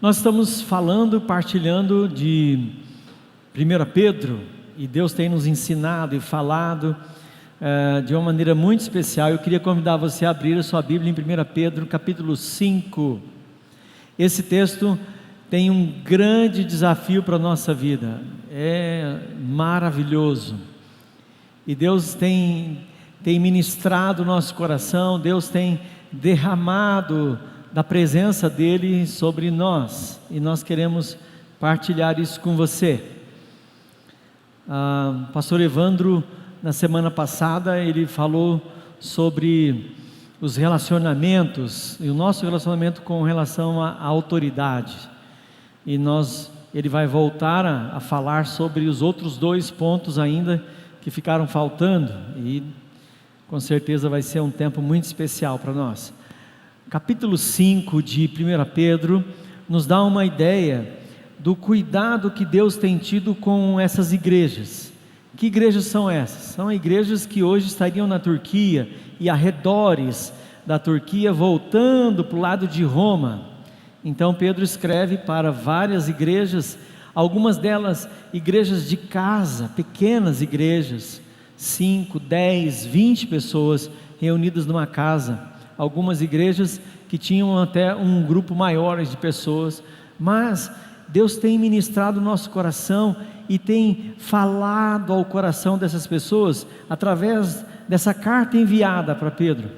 Nós estamos falando, partilhando de 1 Pedro, e Deus tem nos ensinado e falado de uma maneira muito especial. Eu queria convidar você a abrir a sua Bíblia em 1 Pedro, capítulo 5. Esse texto tem um grande desafio para a nossa vida, é maravilhoso, e Deus tem ministrado o nosso coração, Deus tem derramado da presença dEle sobre nós, e nós queremos partilhar isso com você. Pastor Evandro, na semana passada, ele falou sobre os relacionamentos, e o nosso relacionamento com relação à autoridade, e ele vai voltar a falar sobre os outros dois pontos ainda que ficaram faltando, e com certeza vai ser um tempo muito especial para nós. Capítulo 5 de 1 Pedro nos dá uma ideia do cuidado que Deus tem tido com essas igrejas. Que igrejas são essas? São igrejas que hoje estariam na Turquia e arredores da Turquia, voltando para o lado de Roma. Então Pedro escreve para várias igrejas, algumas delas igrejas de casa, pequenas igrejas, 5, 10, 20 pessoas reunidas numa casa. Algumas igrejas que tinham até um grupo maior de pessoas, mas Deus tem ministrado o nosso coração e tem falado ao coração dessas pessoas através dessa carta enviada para Pedro.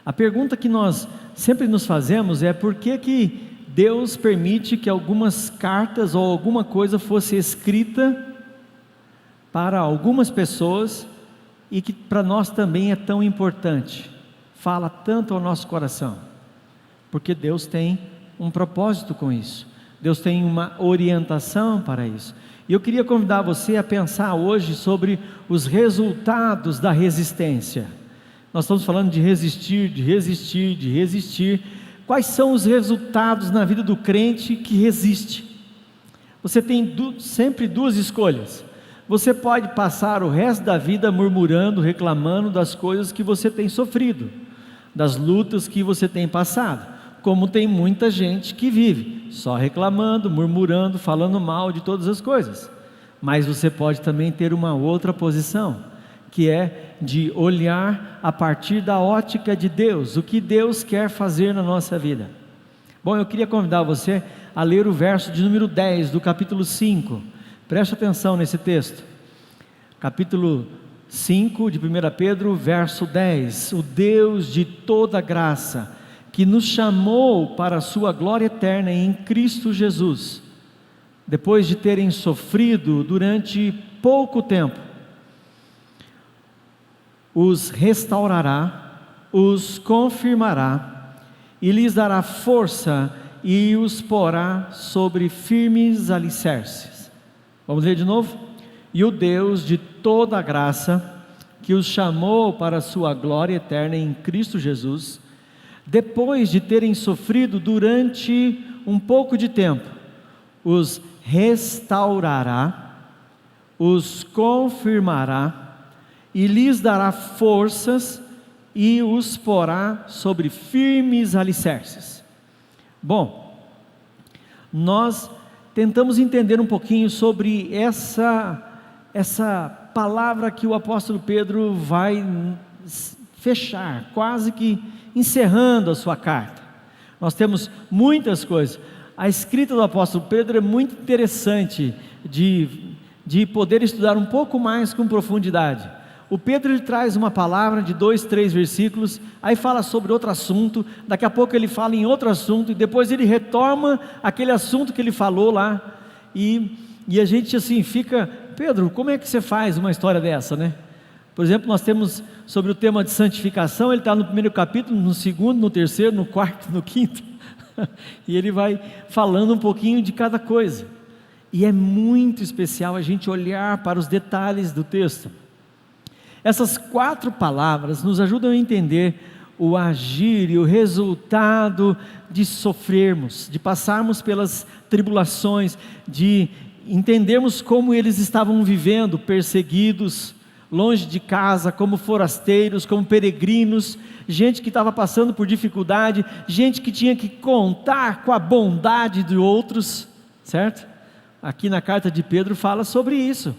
A pergunta que nós sempre nos fazemos é: por que Deus permite que algumas cartas ou alguma coisa fosse escrita para algumas pessoas e que para nós também é tão importante? Fala tanto ao nosso coração, porque Deus tem um propósito com isso, Deus tem uma orientação para isso. E eu queria convidar você a pensar hoje sobre os resultados da resistência. Nós estamos falando de resistir, de resistir, de resistir. Quais são os resultados na vida do crente que resiste? Você tem sempre duas escolhas. Você pode passar o resto da vida murmurando, reclamando das coisas que você tem sofrido, das lutas que você tem passado, como tem muita gente que vive só reclamando, murmurando, falando mal de todas as coisas. Mas você pode também ter uma outra posição, que é de olhar a partir da ótica de Deus, o que Deus quer fazer na nossa vida. Bom, eu queria convidar você a ler o verso de número 10 do capítulo 5, preste atenção nesse texto, capítulo 5 de 1 Pedro, verso 10, o Deus de toda graça, que nos chamou para a sua glória eterna em Cristo Jesus, depois de terem sofrido durante pouco tempo, os restaurará, os confirmará, e lhes dará força, e os porá sobre firmes alicerces. Vamos ler de novo? E o Deus de toda graça, que os chamou para a sua glória eterna em Cristo Jesus, depois de terem sofrido durante um pouco de tempo, os restaurará, os confirmará, e lhes dará forças, e os porá sobre firmes alicerces. Bom, nós tentamos entender um pouquinho sobre essa palavra que o apóstolo Pedro vai fechar, quase que encerrando a sua carta. Nós temos muitas coisas. A escrita do apóstolo Pedro é muito interessante de poder estudar um pouco mais com profundidade. O Pedro, ele traz uma palavra de 2, 3 versículos, aí fala sobre outro assunto, daqui a pouco ele fala em outro assunto, e depois ele retoma aquele assunto que ele falou lá, e a gente assim fica: Pedro, como é que você faz uma história dessa, né? Por exemplo, nós temos sobre o tema de santificação, ele está no primeiro capítulo, no segundo, no terceiro, no quarto, no quinto, e ele vai falando um pouquinho de cada coisa, e é muito especial a gente olhar para os detalhes do texto. Essas 4 palavras nos ajudam a entender o agir e o resultado de sofrermos, de passarmos pelas tribulações, de entendermos como eles estavam vivendo, perseguidos, longe de casa, como forasteiros, como peregrinos, gente que estava passando por dificuldade, gente que tinha que contar com a bondade de outros, certo? Aqui na carta de Pedro fala sobre isso.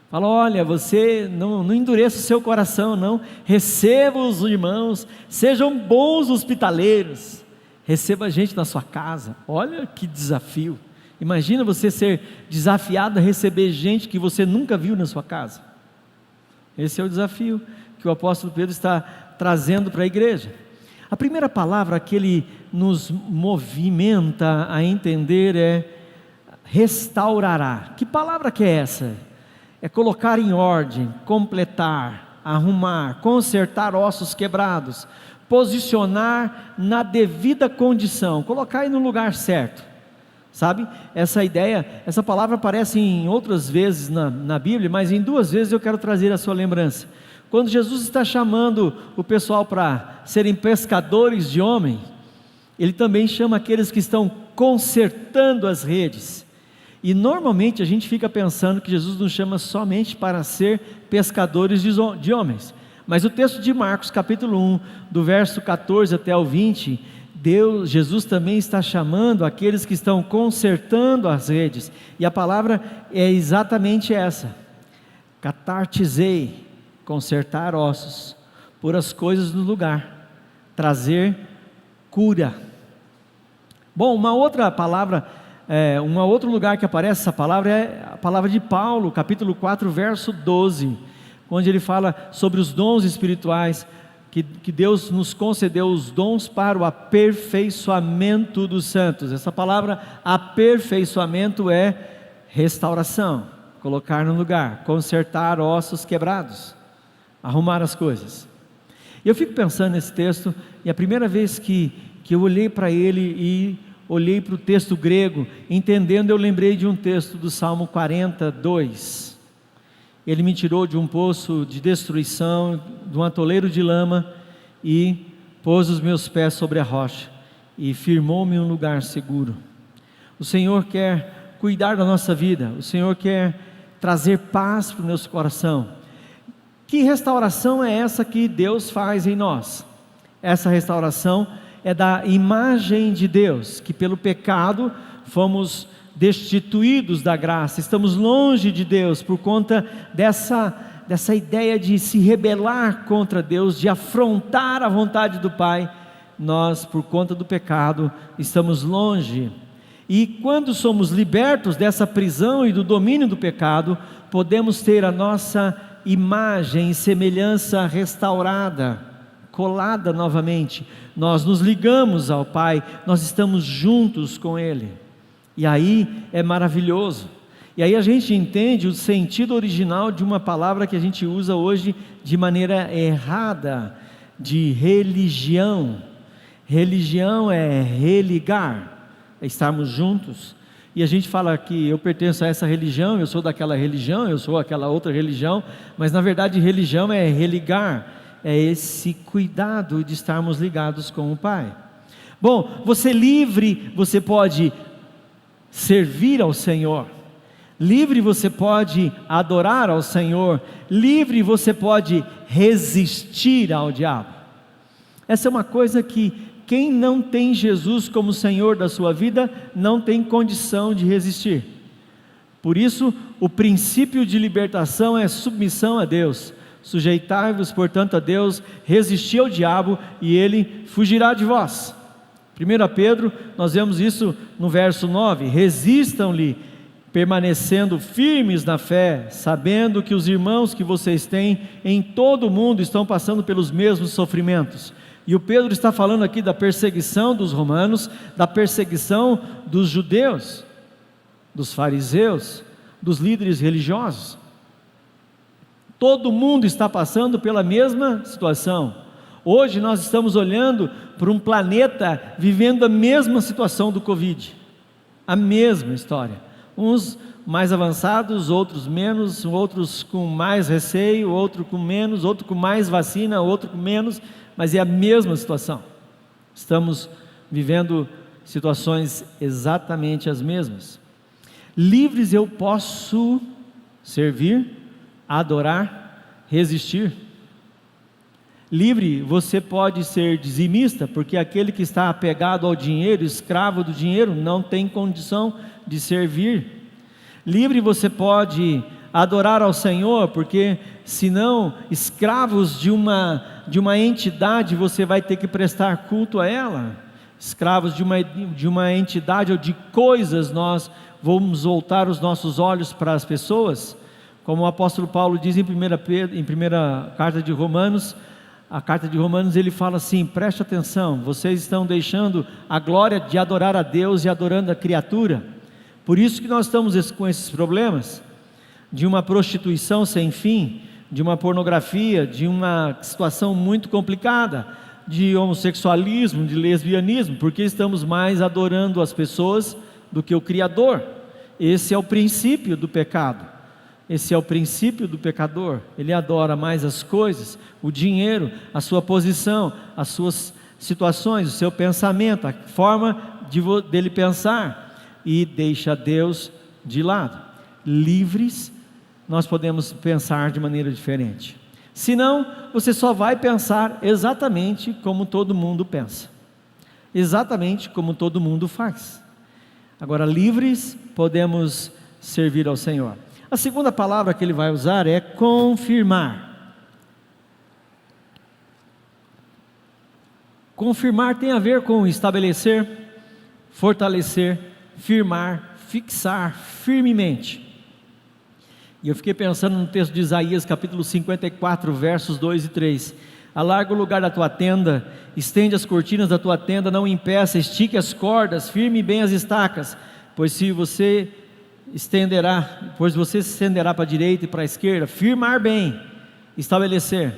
Fala, olha, você não endureça o seu coração, não. Receba os irmãos, sejam bons hospitaleiros. Receba a gente na sua casa. Olha que desafio. Imagina você ser desafiado a receber gente que você nunca viu na sua casa. Esse é o desafio que o apóstolo Pedro está trazendo para a igreja. A primeira palavra que ele nos movimenta a entender é restaurará. Que palavra que é essa? É colocar em ordem, completar, arrumar, consertar ossos quebrados, posicionar na devida condição, colocar aí no lugar certo, sabe? Essa ideia, essa palavra aparece em outras vezes na Bíblia, mas em 2 vezes eu quero trazer a sua lembrança. Quando Jesus está chamando o pessoal para serem pescadores de homens, Ele também chama aqueles que estão consertando as redes. E normalmente a gente fica pensando que Jesus nos chama somente para ser pescadores de homens. Mas o texto de Marcos capítulo 1, do verso 14 até o 20, Jesus também está chamando aqueles que estão consertando as redes. E a palavra é exatamente essa: catartizei, consertar ossos, pôr as coisas no lugar, trazer cura. Bom, uma outra palavra, um outro lugar que aparece essa palavra é a palavra de Paulo, capítulo 4, verso 12, onde ele fala sobre os dons espirituais, que Deus nos concedeu os dons para o aperfeiçoamento dos santos. Essa palavra aperfeiçoamento é restauração, colocar no lugar, consertar ossos quebrados, arrumar as coisas. Eu fico pensando nesse texto, e a primeira vez que eu olhei para ele e olhei para o texto grego, entendendo, eu lembrei de um texto do Salmo 42. Ele me tirou de um poço de destruição, de um atoleiro de lama, e pôs os meus pés sobre a rocha, e firmou-me em um lugar seguro. O Senhor quer cuidar da nossa vida, o Senhor quer trazer paz para o nosso coração. Que restauração é essa que Deus faz em nós? Essa restauração é da imagem de Deus, que pelo pecado fomos destituídos da graça, estamos longe de Deus por conta dessa ideia de se rebelar contra Deus, de afrontar a vontade do Pai. Nós, por conta do pecado, estamos longe, e quando somos libertos dessa prisão e do domínio do pecado, podemos ter a nossa imagem e semelhança restaurada, colada novamente. Nós nos ligamos ao Pai, nós estamos juntos com Ele, e aí é maravilhoso. E aí a gente entende o sentido original de uma palavra que a gente usa hoje de maneira errada, de religião. Religião é religar, é estarmos juntos. E a gente fala que eu pertenço a essa religião, eu sou daquela religião, eu sou aquela outra religião, mas na verdade religião é religar, é esse cuidado de estarmos ligados com o Pai. Bom, você livre, você pode servir ao Senhor, livre você pode adorar ao Senhor, livre você pode resistir ao diabo. Essa é uma coisa que quem não tem Jesus como Senhor da sua vida, não tem condição de resistir. Por isso, o princípio de libertação é submissão a Deus. Sujeitai-vos, portanto, a Deus, resisti ao diabo e ele fugirá de vós. 1 Pedro, nós vemos isso no verso 9: resistam-lhe, permanecendo firmes na fé, sabendo que os irmãos que vocês têm em todo o mundo estão passando pelos mesmos sofrimentos. E o Pedro está falando aqui da perseguição dos romanos, da perseguição dos judeus, dos fariseus, dos líderes religiosos. Todo mundo está passando pela mesma situação. Hoje nós estamos olhando para um planeta vivendo a mesma situação do Covid, a mesma história. Uns mais avançados, outros menos, outros com mais receio, outro com menos, outro com mais vacina, outro com menos, mas é a mesma situação. Estamos vivendo situações exatamente as mesmas. Livres eu posso servir, adorar, resistir. Livre, você pode ser dizimista, porque aquele que está apegado ao dinheiro, escravo do dinheiro, não tem condição de servir. Livre, você pode adorar ao Senhor, porque senão, escravos de uma entidade, você vai ter que prestar culto a ela. Escravos de uma entidade ou de coisas, nós vamos voltar os nossos olhos para as pessoas, como o apóstolo Paulo diz em primeira carta de Romanos. A carta de Romanos, ele fala assim: preste atenção, vocês estão deixando a glória de adorar a Deus e adorando a criatura. Por isso que nós estamos com esses problemas, de uma prostituição sem fim, de uma pornografia, de uma situação muito complicada, de homossexualismo, de lesbianismo, porque estamos mais adorando as pessoas do que o Criador. Esse é o princípio do pecado. Esse é o princípio do pecador. Ele adora mais as coisas, o dinheiro, a sua posição, as suas situações, o seu pensamento, a forma dele pensar, e deixa Deus de lado. Livres, nós podemos pensar de maneira diferente. Senão, você só vai pensar exatamente como todo mundo pensa, exatamente como todo mundo faz. Agora, livres, podemos servir ao Senhor. A segunda palavra que ele vai usar é confirmar. Confirmar tem a ver com estabelecer, fortalecer, firmar, fixar firmemente. E eu fiquei pensando no texto de Isaías, capítulo 54, versos 2 e 3. Alarga o lugar da tua tenda, estende as cortinas da tua tenda, não impeça, estique as cordas, firme bem as estacas, pois você se estenderá para a direita e para a esquerda. Firmar bem, estabelecer.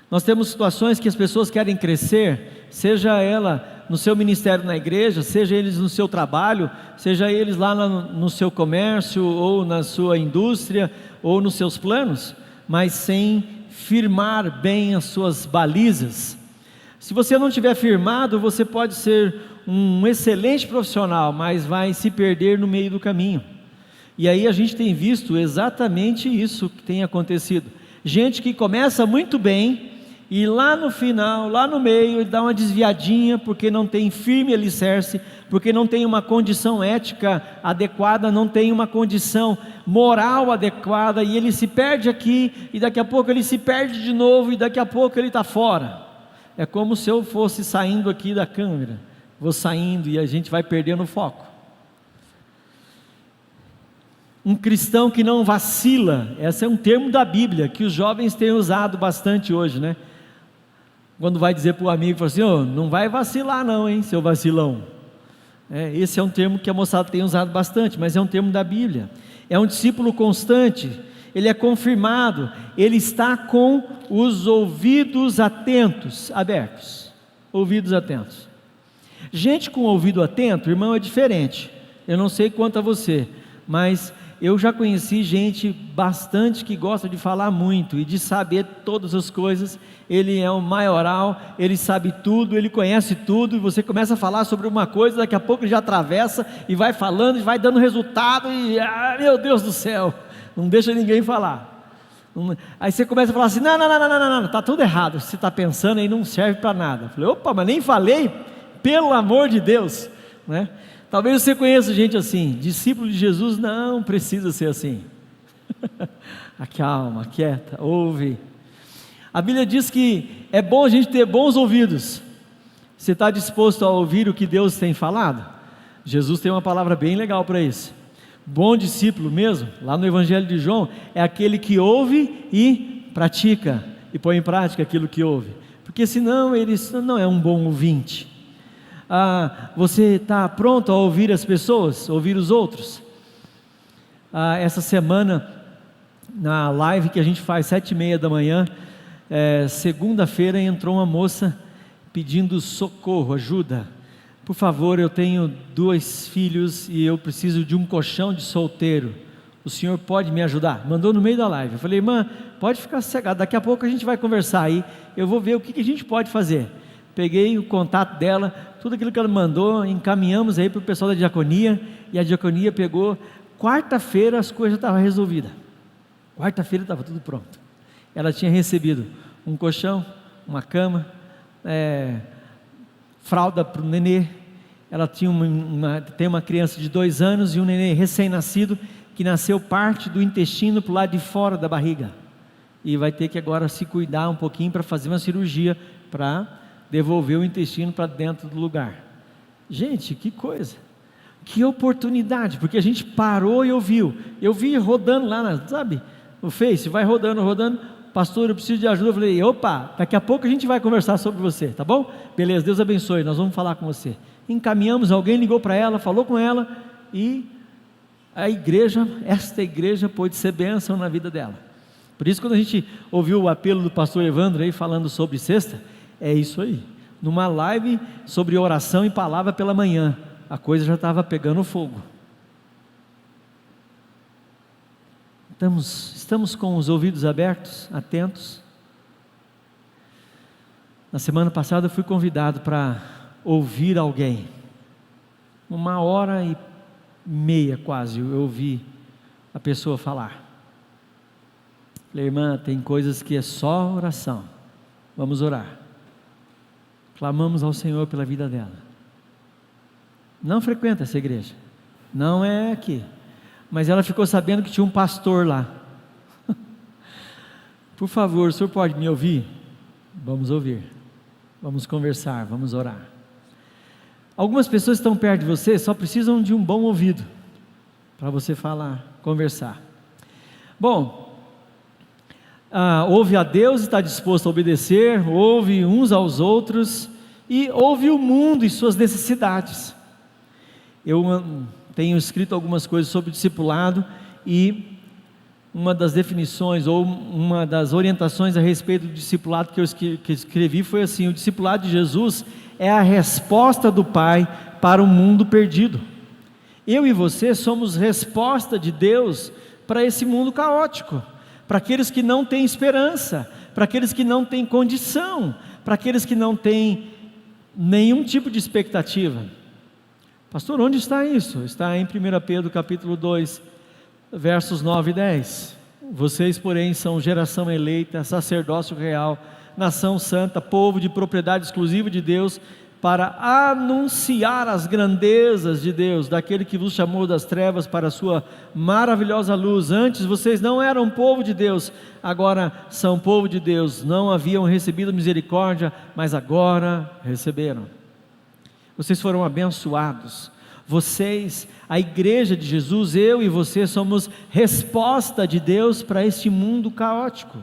Nós temos situações que as pessoas querem crescer, seja ela no seu ministério na igreja, seja eles no seu trabalho, seja eles lá no seu comércio, ou na sua indústria, ou nos seus planos, mas sem firmar bem as suas balizas. Se você não tiver firmado, você pode ser um excelente profissional, mas vai se perder no meio do caminho. E aí a gente tem visto exatamente isso que tem acontecido. Gente que começa muito bem, e lá no final, lá no meio, ele dá uma desviadinha, porque não tem firme alicerce, porque não tem uma condição ética adequada, não tem uma condição moral adequada, e ele se perde aqui, e daqui a pouco ele se perde de novo, e daqui a pouco ele está fora. É como se eu fosse saindo aqui da câmera, vou saindo e a gente vai perdendo o foco. Um cristão que não vacila, esse é um termo da Bíblia, que os jovens têm usado bastante hoje, né? Quando vai dizer para o amigo, fala assim: oh, não vai vacilar não, hein, seu vacilão. Esse é um termo que a moçada tem usado bastante, mas é um termo da Bíblia. É um discípulo constante, ele é confirmado, ele está com os ouvidos atentos, abertos, ouvidos atentos. Gente com ouvido atento, irmão, é diferente. Eu não sei quanto a você, mas eu já conheci gente bastante que gosta de falar muito e de saber todas as coisas. Ele é um maioral, ele sabe tudo, ele conhece tudo, e você começa a falar sobre uma coisa, daqui a pouco ele já atravessa e vai falando, e vai dando resultado, e meu Deus do céu, não deixa ninguém falar. Aí você começa a falar assim: não, está tudo errado, você está pensando aí, não serve para nada. Eu falei: opa, mas nem falei, pelo amor de Deus, né? Talvez você conheça gente assim, discípulo de Jesus não precisa ser assim. Acalma, quieta, ouve. A Bíblia diz que é bom a gente ter bons ouvidos. Você está disposto a ouvir o que Deus tem falado? Jesus tem uma palavra bem legal para isso. Bom discípulo mesmo, lá no Evangelho de João, é aquele que ouve e pratica, e põe em prática aquilo que ouve, porque senão ele não é um bom ouvinte. Você está pronto a ouvir as pessoas, ouvir os outros? Essa semana, na live que a gente faz 7h30 da manhã, segunda-feira, entrou uma moça pedindo socorro, ajuda. Por favor, eu tenho 2 filhos e eu preciso de um colchão de solteiro, o senhor pode me ajudar? Mandou no meio da live. Eu falei: irmã, pode ficar sossegada, daqui a pouco a gente vai conversar aí, eu vou ver o que a gente pode fazer. Peguei o contato dela, tudo aquilo que ela mandou, encaminhamos aí para o pessoal da diaconia, e a diaconia pegou. Quarta-feira as coisas estavam resolvidas, quarta-feira estava tudo pronto. ela tinha recebido um colchão, uma cama, fralda para o nenê. Ela tinha tem uma criança de 2 anos e um nenê recém-nascido, que nasceu parte do intestino para o lado de fora da barriga, e vai ter que agora se cuidar um pouquinho para fazer uma cirurgia, para devolver o intestino para dentro do lugar. Gente, que coisa, que oportunidade, porque a gente parou e ouviu. Eu vi rodando lá, sabe, o Face, vai rodando, pastor, eu preciso de ajuda. Eu falei, opa, daqui a pouco a gente vai conversar sobre você, tá bom? Beleza, Deus abençoe, nós vamos falar com você. Encaminhamos, alguém ligou para ela, falou com ela, e esta igreja pôde ser bênção na vida dela. Por isso, quando a gente ouviu o apelo do pastor Evandro aí falando sobre sexta, é isso aí, numa live sobre oração e palavra pela manhã, a coisa já estava pegando fogo. Estamos com os ouvidos abertos, atentos. Na semana passada eu fui convidado para ouvir alguém, 1h30 quase, eu ouvi a pessoa falar. Falei, irmã, tem coisas que é só oração, vamos orar. Clamamos ao Senhor pela vida dela. Não frequenta essa igreja, não é aqui, mas ela ficou sabendo que tinha um pastor lá. Por favor, o senhor pode me ouvir? Vamos ouvir, vamos conversar, vamos orar. Algumas pessoas estão perto de você, só precisam de um bom ouvido para você falar, conversar. Bom, ouve a Deus e está disposto a obedecer, ouve uns aos outros e ouve o mundo e suas necessidades. Eu tenho escrito algumas coisas sobre discipulado, e uma das definições ou uma das orientações a respeito do discipulado que eu escrevi foi assim: o discipulado de Jesus é a resposta do Pai para o mundo perdido. Eu e você somos resposta de Deus para esse mundo caótico, para aqueles que não têm esperança, para aqueles que não têm condição, para aqueles que não têm nenhum tipo de expectativa. Pastor, onde está isso? Está em 1 Pedro capítulo 2, versos 9 e 10. Vocês, porém, são geração eleita, sacerdócio real, nação santa, povo de propriedade exclusiva de Deus, para anunciar as grandezas de Deus, daquele que vos chamou das trevas para a sua maravilhosa luz. Antes vocês não eram povo de Deus, agora são povo de Deus. Não haviam recebido misericórdia, mas agora receberam. Vocês foram abençoados. Vocês, a igreja de Jesus, eu e você somos resposta de Deus para este mundo caótico.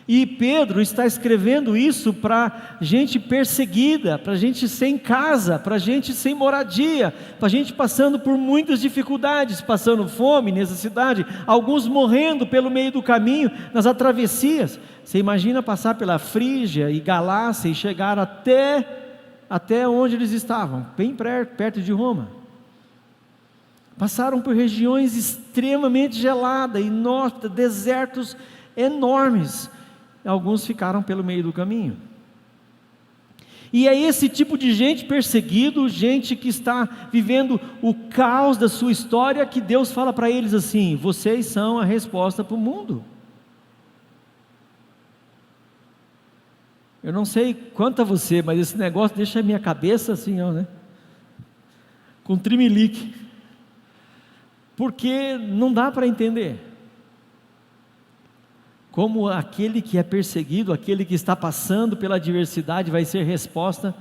E Pedro está escrevendo isso para gente perseguida, para gente sem casa, para gente sem moradia, para gente passando por muitas dificuldades, passando fome, necessidade, alguns morrendo pelo meio do caminho, nas travessias. Você imagina passar pela Frígia e Galácia e chegar até onde eles estavam, bem perto de Roma. Passaram por regiões extremamente geladas, inóspitas, desertos enormes. Alguns ficaram pelo meio do caminho. E é esse tipo de gente perseguido, gente que está vivendo o caos da sua história, que Deus fala para eles assim: vocês são a resposta para o mundo. Eu não sei quanto a você, mas esse negócio deixa a minha cabeça assim, ó, né? Com trimelique, porque não dá para entender como aquele que é perseguido, aquele que está passando pela adversidade, vai ser resposta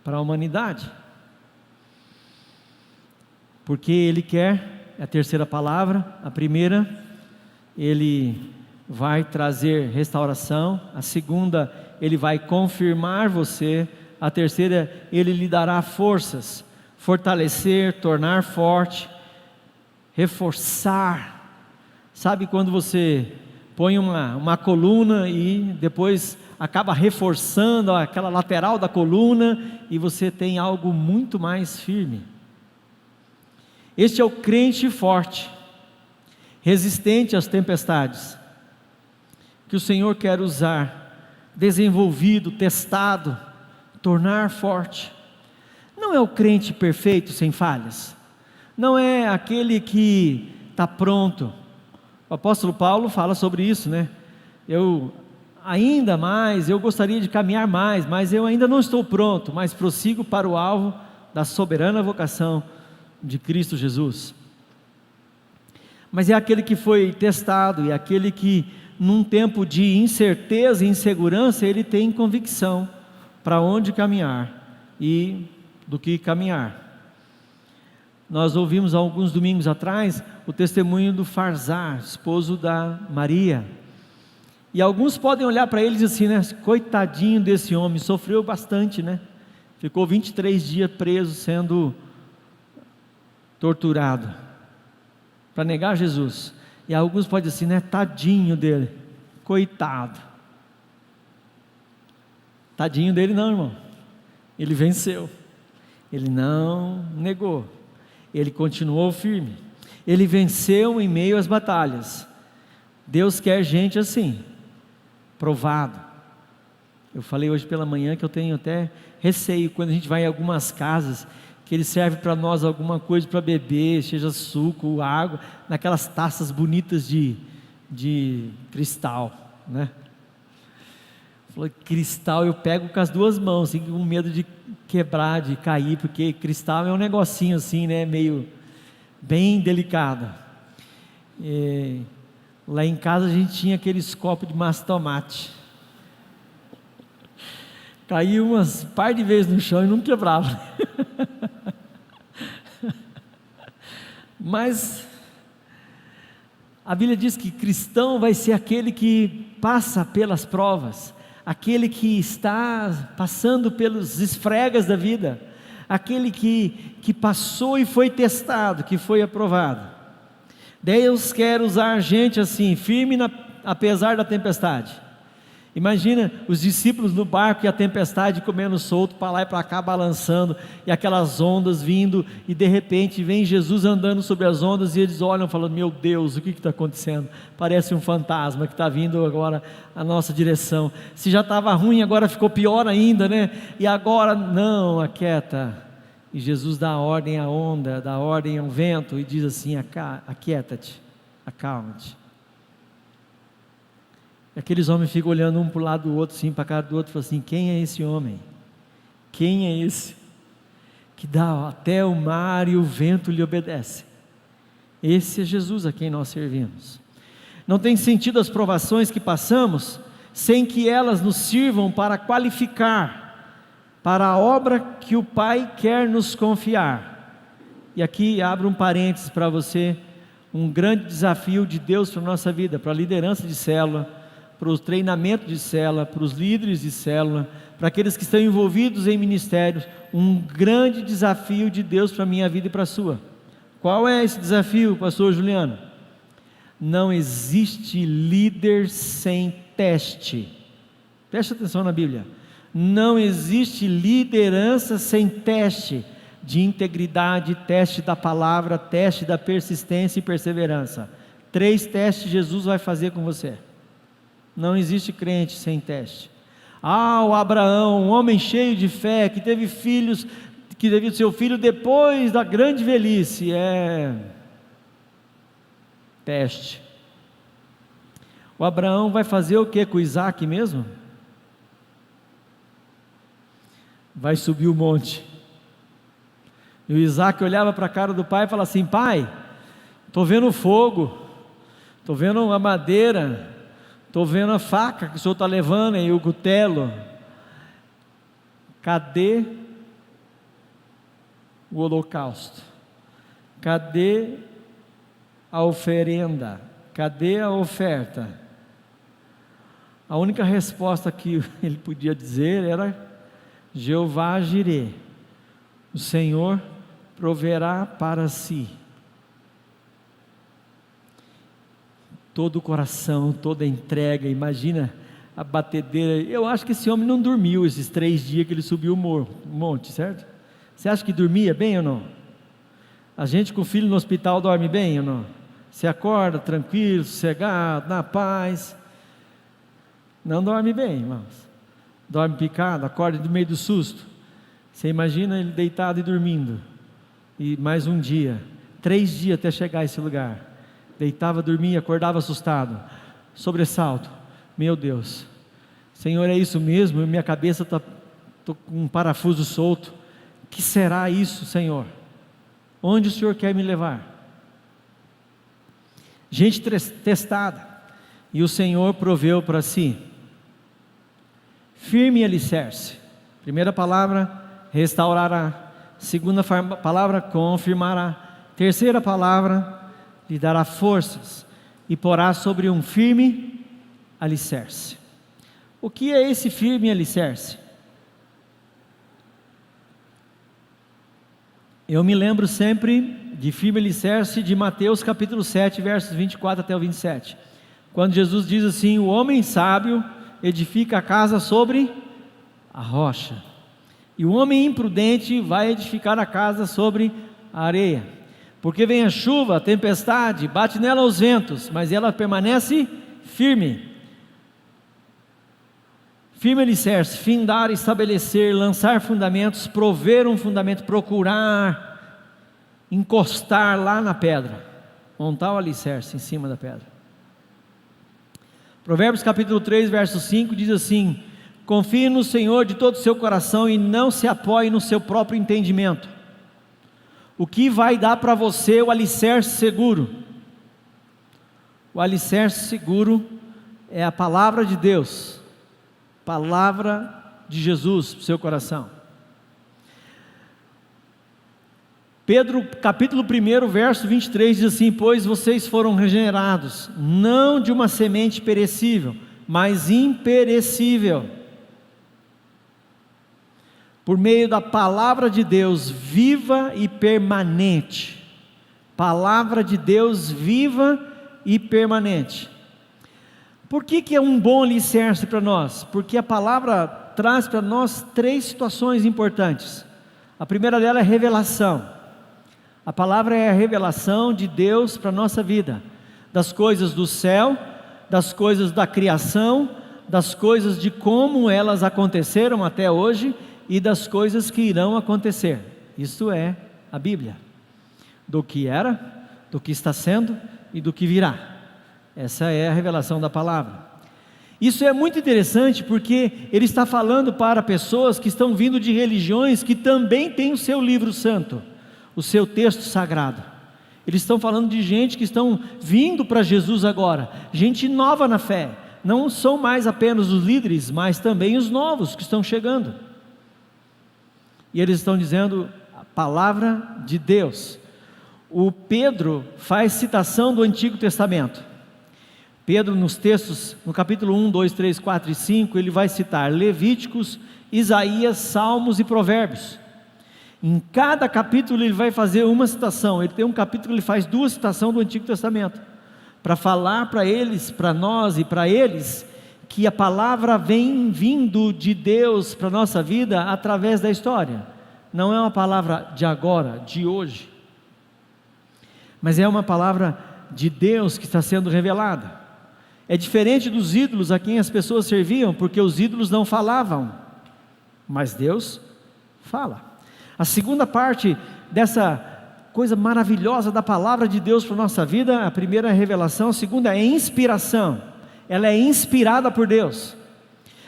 para a humanidade. Porque ele quer, é a terceira palavra, a primeira, ele vai trazer restauração, a segunda, ele vai confirmar você, a terceira, ele lhe dará forças, fortalecer, tornar forte, reforçar. Sabe quando você põe uma coluna e depois acaba reforçando aquela lateral da coluna e você tem algo muito mais firme? Este é o crente forte, resistente às tempestades, que o Senhor quer usar, desenvolvido, testado, tornar forte. Não é o crente perfeito, sem falhas, não é aquele que está pronto. O apóstolo Paulo fala sobre isso, né? Ainda mais, eu gostaria de caminhar mais, mas eu ainda não estou pronto, mas prossigo para o alvo da soberana vocação de Cristo Jesus. Mas é aquele que foi testado, e aquele que num tempo de incerteza e insegurança, ele tem convicção para onde caminhar e do que caminhar. Nós ouvimos há alguns domingos atrás o testemunho do Farzar, esposo da Maria, e alguns podem olhar para ele e dizer assim, né? Coitadinho desse homem, sofreu bastante, né? Ficou 23 dias preso, sendo torturado, para negar Jesus. E alguns podem dizer assim, né? Tadinho dele, coitado. Tadinho dele não, irmão. Ele venceu, ele não negou, ele continuou firme, ele venceu em meio às batalhas. Deus quer gente assim, provado. Eu falei hoje pela manhã que eu tenho até receio quando a gente vai em algumas casas, que ele serve para nós alguma coisa para beber, seja suco, água, naquelas taças bonitas de cristal, né? Falou, cristal eu pego com as duas mãos, assim, com medo de quebrar, de cair, porque cristal é um negocinho assim, né, meio, bem delicado. Lá em casa a gente tinha aqueles copos de massa de tomate, caiu umas par de vezes no chão e não quebrava. Mas a Bíblia diz que cristão vai ser aquele que passa pelas provas, aquele que está passando pelos esfregas da vida, aquele que passou e foi testado, que foi aprovado. Deus quer usar gente assim, firme apesar da tempestade. Imagina os discípulos no barco e a tempestade comendo solto, para lá e para cá balançando, e aquelas ondas vindo, e de repente vem Jesus andando sobre as ondas, e eles olham falando, meu Deus, o que está acontecendo? Parece um fantasma que está vindo agora à nossa direção. Se já estava ruim, agora ficou pior ainda, né? E agora, não, aquieta. E Jesus dá ordem à onda, dá ordem ao vento, e diz assim, aquieta-te, acalma-te. Aqueles homens ficam olhando um para o lado do outro, assim, para a cara do outro, e falam assim, quem é esse homem? Quem é esse? Que dá até o mar e o vento lhe obedecem. Esse é Jesus a quem nós servimos. Não tem sentido as provações que passamos, sem que elas nos sirvam para qualificar, para a obra que o Pai quer nos confiar. E aqui abro um parênteses para você, um grande desafio de Deus para a nossa vida, para a liderança de célula, para o treinamento de célula, para os líderes de célula, para aqueles que estão envolvidos em ministérios, um grande desafio de Deus para a minha vida e para a sua. Qual é esse desafio, pastor Juliano? Não existe líder sem teste. Preste atenção na Bíblia. Não existe liderança sem teste de integridade, teste da palavra, teste da persistência e perseverança. 3 testes Jesus vai fazer com você. Não existe crente sem teste. O Abraão, um homem cheio de fé, que teve filhos, que teve seu filho depois da grande velhice, teste. O Abraão vai fazer o que com o Isaac mesmo? Vai subir o monte. E o Isaac olhava para a cara do pai e falava assim, pai, estou vendo fogo, estou vendo a madeira, estou vendo a faca que o senhor está levando e o cutelo, cadê o holocausto? Cadê a oferenda? Cadê a oferta? A única resposta que ele podia dizer era, Jeová Jirê, o Senhor proverá para si. Todo o coração, toda a entrega, imagina a batedeira. Eu acho que esse homem não dormiu esses 3 dias que ele subiu o monte, certo? Você acha que dormia bem ou não? A gente com o filho no hospital dorme bem ou não? Você acorda tranquilo, sossegado, na paz? Não dorme bem, irmãos. Dorme picado, acorda no meio do susto. Você imagina ele deitado e dormindo. E mais um dia, 3 dias até chegar a esse lugar. Deitava, dormia, acordava assustado, sobressalto, Meu Deus, Senhor, é isso mesmo? Minha cabeça está com um parafuso solto. O que será isso, Senhor? Onde o Senhor quer me levar? Gente testada, e o Senhor proveu para si firme alicerce. Primeira palavra, restaurará. Segunda palavra, confirmará. Terceira palavra, lhe dará forças e porá sobre um firme alicerce. O que é esse firme alicerce? Eu me lembro sempre de firme alicerce de Mateus capítulo 7, versos 24 até o 27. Quando Jesus diz assim: o homem sábio edifica a casa sobre a rocha, e o homem imprudente vai edificar a casa sobre a areia. Porque vem a chuva, a tempestade, bate nela os ventos, mas ela permanece firme. Firme alicerce, findar, estabelecer, lançar fundamentos, prover um fundamento, procurar, encostar lá na pedra, montar o alicerce em cima da pedra. Provérbios capítulo 3, verso 5 diz assim: confie no Senhor de todo o seu coração e não se apoie no seu próprio entendimento. O que vai dar para você o alicerce seguro? O alicerce seguro é a palavra de Deus, palavra de Jesus para o seu coração. Pedro capítulo 1, verso 23 diz assim: pois vocês foram regenerados, não de uma semente perecível, mas imperecível, por meio da palavra de Deus viva e permanente. Palavra de Deus viva e permanente. Por que é um bom alicerce para nós? Porque a palavra traz para nós 3 situações importantes. A primeira dela é revelação. A palavra é a revelação de Deus para a nossa vida, das coisas do céu, das coisas da criação, das coisas de como elas aconteceram até hoje e das coisas que irão acontecer. Isso é a Bíblia, do que era, do que está sendo e do que virá. Essa é a revelação da palavra. Isso é muito interessante porque ele está falando para pessoas que estão vindo de religiões que também têm o seu livro santo, o seu texto sagrado. Eles estão falando de gente que estão vindo para Jesus agora, gente nova na fé. Não são mais apenas os líderes, mas também os novos que estão chegando. E eles estão dizendo a palavra de Deus. O Pedro faz citação do Antigo Testamento. Pedro, nos textos, no capítulo 1, 2, 3, 4 e 5, ele vai citar Levíticos, Isaías, Salmos e Provérbios. Em cada capítulo ele vai fazer uma citação. Ele tem um capítulo que ele faz 2 citações do Antigo Testamento, para falar para eles, para nós e para eles, que a palavra vem vindo de Deus para a nossa vida através da história. Não é uma palavra de agora, de hoje, mas é uma palavra de Deus que está sendo revelada. É diferente dos ídolos a quem as pessoas serviam, porque os ídolos não falavam, mas Deus fala. A segunda parte dessa coisa maravilhosa da palavra de Deus para a nossa vida, a primeira é a revelação, a segunda é a inspiração. Ela é inspirada por Deus,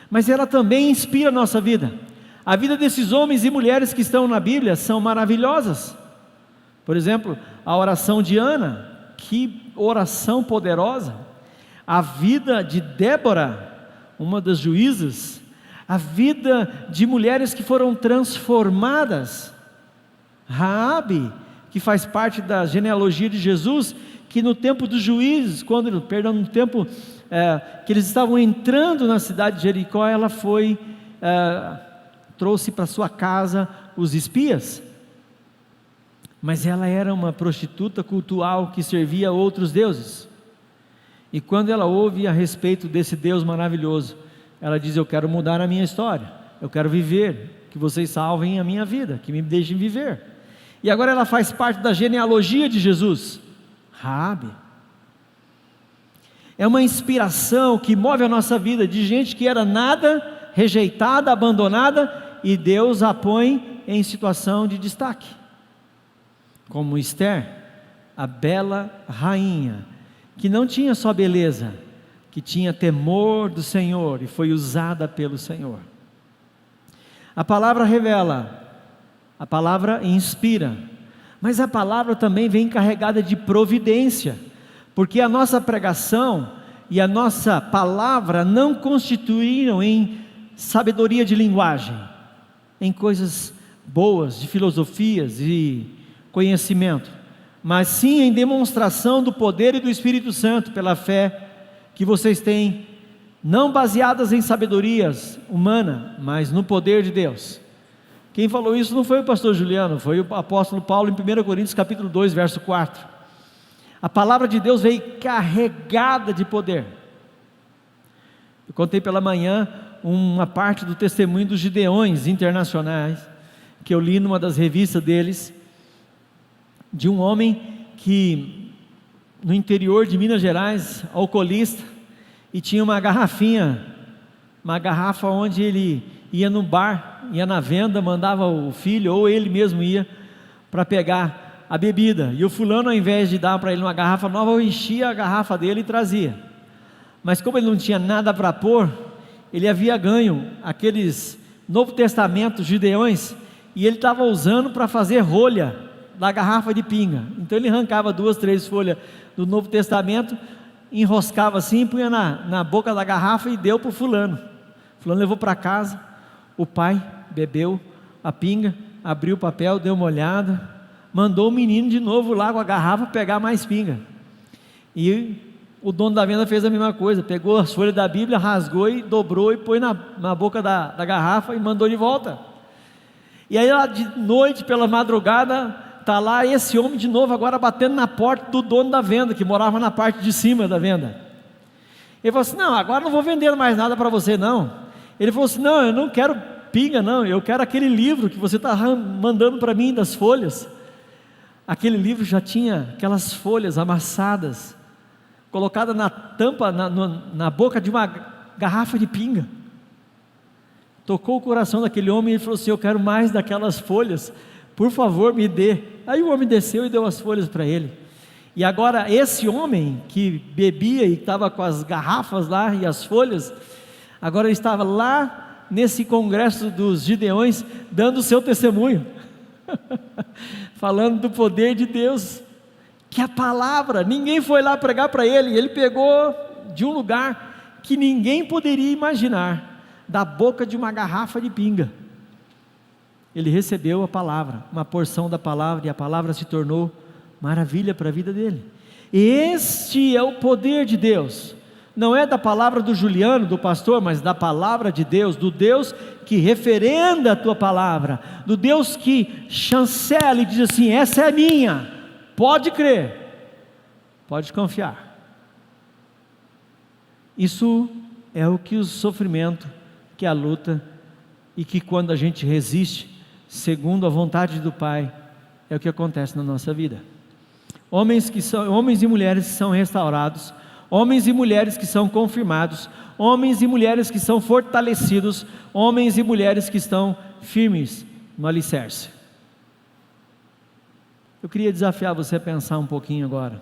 mas ela também inspira a nossa vida. A vida desses homens e mulheres que estão na Bíblia são maravilhosas. Por exemplo, a oração de Ana, que oração poderosa. A vida de Débora, uma das juízas. A vida de mulheres que foram transformadas. Raabe, que faz parte da genealogia de Jesus, que no tempo dos juízes, no tempo que eles estavam entrando na cidade de Jericó, ela trouxe para sua casa os espias, mas ela era uma prostituta cultual que servia a outros deuses, e quando ela ouve a respeito desse Deus maravilhoso, ela diz: eu quero mudar a minha história, eu quero viver, que vocês salvem a minha vida, que me deixem viver. E agora ela faz parte da genealogia de Jesus. Raabe é uma inspiração que move a nossa vida, de gente que era nada, rejeitada, abandonada, e Deus a põe em situação de destaque, como Esther, a bela rainha, que não tinha só beleza, que tinha temor do Senhor e foi usada pelo Senhor. A palavra revela, a palavra inspira, mas a palavra também vem carregada de providência, porque a nossa pregação e a nossa palavra não constituíram em sabedoria de linguagem, em coisas boas, de filosofias e conhecimento, mas sim em demonstração do poder e do Espírito Santo, pela fé que vocês têm, não baseadas em sabedorias humana, mas no poder de Deus. Quem falou isso não foi o pastor Juliano, foi o apóstolo Paulo em 1 Coríntios capítulo 2, verso 4. A palavra de Deus veio carregada de poder. Eu contei pela manhã uma parte do testemunho dos Gideões internacionais, que eu li numa das revistas deles, de um homem que no interior de Minas Gerais, alcoolista, e tinha uma garrafinha, uma garrafa onde ele ia no bar, ia na venda, mandava o filho, ou ele mesmo ia, para pegar a bebida, e o fulano, ao invés de dar para ele uma garrafa nova, enchia a garrafa dele e trazia, mas como ele não tinha nada para pôr, ele havia ganho aqueles Novo Testamento Gideões, e ele estava usando para fazer rolha da garrafa de pinga. Então ele arrancava 2, 3 folhas do Novo Testamento, enroscava assim, punha na boca da garrafa e deu para o fulano. O fulano levou para casa, o pai bebeu a pinga, abriu o papel, deu uma olhada, mandou o menino de novo lá com a garrafa pegar mais pinga, e o dono da venda fez a mesma coisa, pegou as folhas da Bíblia, rasgou e dobrou e pôs na boca da garrafa e mandou de volta. E aí lá de noite, pela madrugada, está lá esse homem de novo agora batendo na porta do dono da venda, que morava na parte de cima da venda. Ele falou assim: não, agora não vou vender mais nada para você não. Ele falou assim: não, eu não quero pinga não, eu quero aquele livro que você está mandando para mim das folhas. Aquele livro já tinha aquelas folhas amassadas, colocada na tampa, na boca de uma garrafa de pinga. Tocou o coração daquele homem e ele falou assim: eu quero mais daquelas folhas, por favor me dê. Aí o homem desceu e deu as folhas para ele. E agora esse homem que bebia e estava com as garrafas lá e as folhas, agora ele estava lá nesse congresso dos Gideões, dando o seu testemunho, falando do poder de Deus, que a palavra, ninguém foi lá pregar para ele, ele pegou de um lugar que ninguém poderia imaginar, da boca de uma garrafa de pinga. Ele recebeu a palavra, uma porção da palavra, e a palavra se tornou maravilha para a vida dele. Este é o poder de Deus, não é da palavra do Juliano, do pastor, mas da palavra de Deus, do Deus que referenda a tua palavra, do Deus que chancela e diz assim: essa é minha, pode crer, pode confiar. Isso é o que o sofrimento, que a luta, e que quando a gente resiste segundo a vontade do Pai, é o que acontece na nossa vida. Homens e mulheres que são restaurados, homens e mulheres que são confirmados, homens e mulheres que são fortalecidos, homens e mulheres que estão firmes no alicerce. Eu queria desafiar você a pensar um pouquinho agora.